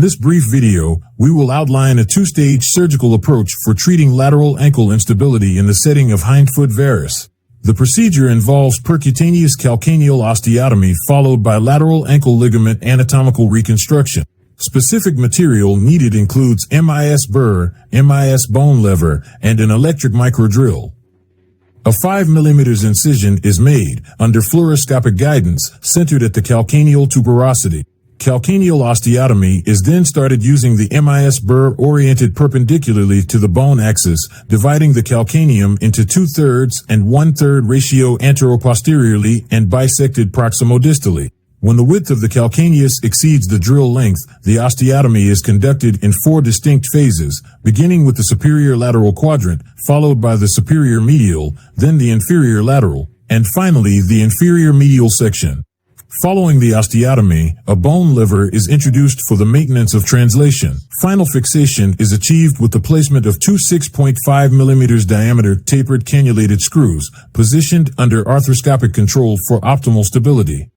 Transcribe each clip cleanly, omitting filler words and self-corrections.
this brief video, we will outline a two-stage surgical approach for treating lateral ankle instability in the setting of hindfoot varus. The procedure involves percutaneous calcaneal osteotomy followed by lateral ankle ligament anatomical reconstruction. Specific material needed includes MIS burr, MIS bone lever, and an electric microdrill. A 5 mm incision is made under fluoroscopic guidance centered at the calcaneal tuberosity. Calcaneal osteotomy is then started using the MIS burr oriented perpendicularly to the bone axis, dividing the calcaneum into 2/3 and 1/3 ratio anteroposteriorly and bisected proximodistally. When the width of the calcaneus exceeds the drill length, the osteotomy is conducted in 4 distinct phases, beginning with the superior lateral quadrant, followed by the superior medial, then the inferior lateral, and finally the inferior medial section. Following the osteotomy, a bone lever is introduced for the maintenance of translation. Final fixation is achieved with the placement of 2 6.5 mm diameter tapered cannulated screws, positioned under arthroscopic control for optimal stability.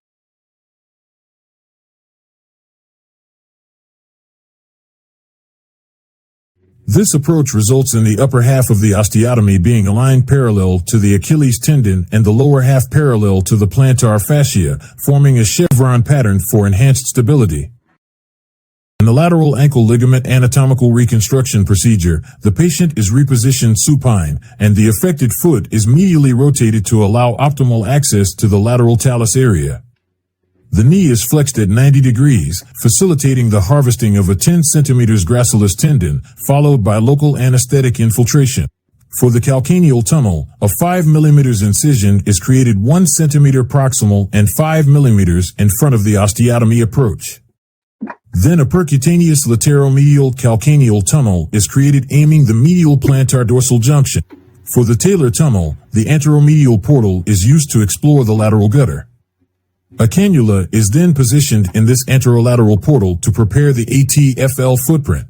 This approach results in the upper half of the osteotomy being aligned parallel to the Achilles tendon and the lower half parallel to the plantar fascia, forming a chevron pattern for enhanced stability. In the lateral ankle ligament anatomical reconstruction procedure, the patient is repositioned supine, and the affected foot is medially rotated to allow optimal access to the lateral talus area. The knee is flexed at 90 degrees, facilitating the harvesting of a 10 cm gracilis tendon, followed by local anesthetic infiltration. For the calcaneal tunnel, a 5 mm incision is created 1 cm proximal and 5 mm in front of the osteotomy approach. Then a percutaneous lateromedial calcaneal tunnel is created aiming the medial plantar dorsal junction. For the talar tunnel, the anteromedial portal is used to explore the lateral gutter. A cannula is then positioned in this anterolateral portal to prepare the ATFL footprint.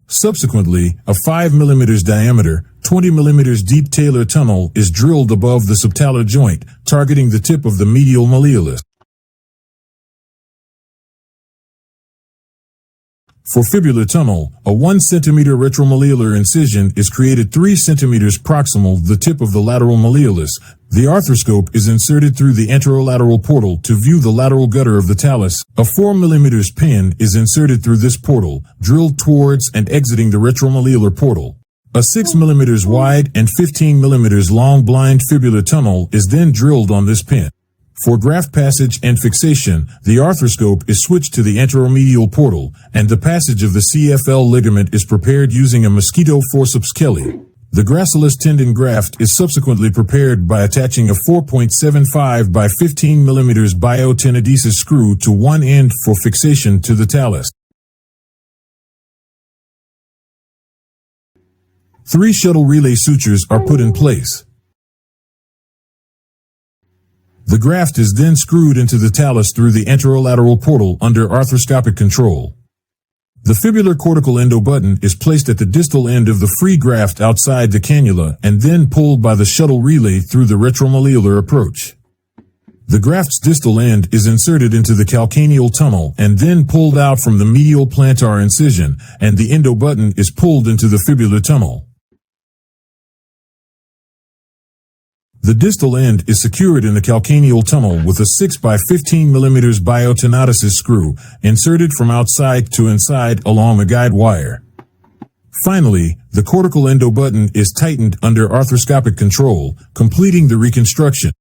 Subsequently, a 5 mm diameter, 20 mm deep talar tunnel is drilled above the subtalar joint, targeting the tip of the medial malleolus. For fibular tunnel, a 1 cm retromalleolar incision is created 3 cm proximal the tip of the lateral malleolus. The arthroscope is inserted through the anterolateral portal to view the lateral gutter of the talus. A 4 mm pin is inserted through this portal, drilled towards and exiting the retromalleolar portal. A 6 mm wide and 15 mm long blind fibular tunnel is then drilled on this pin. For graft passage and fixation, the arthroscope is switched to the anteromedial portal, and the passage of the CFL ligament is prepared using a mosquito forceps Kelly. The gracilis tendon graft is subsequently prepared by attaching a 4.75 by 15 mm biotenodesis screw to one end for fixation to the talus. 3 shuttle relay sutures are put in place. The graft is then screwed into the talus through the anterolateral portal under arthroscopic control. The fibular cortical endo button is placed at the distal end of the free graft outside the cannula and then pulled by the shuttle relay through the retromalleolar approach. The graft's distal end is inserted into the calcaneal tunnel and then pulled out from the medial plantar incision, and the endo button is pulled into the fibular tunnel. The distal end is secured in the calcaneal tunnel with a 6 by 15 mm biotenodesis screw inserted from outside to inside along a guide wire. Finally, the cortical endo button is tightened under arthroscopic control, completing the reconstruction.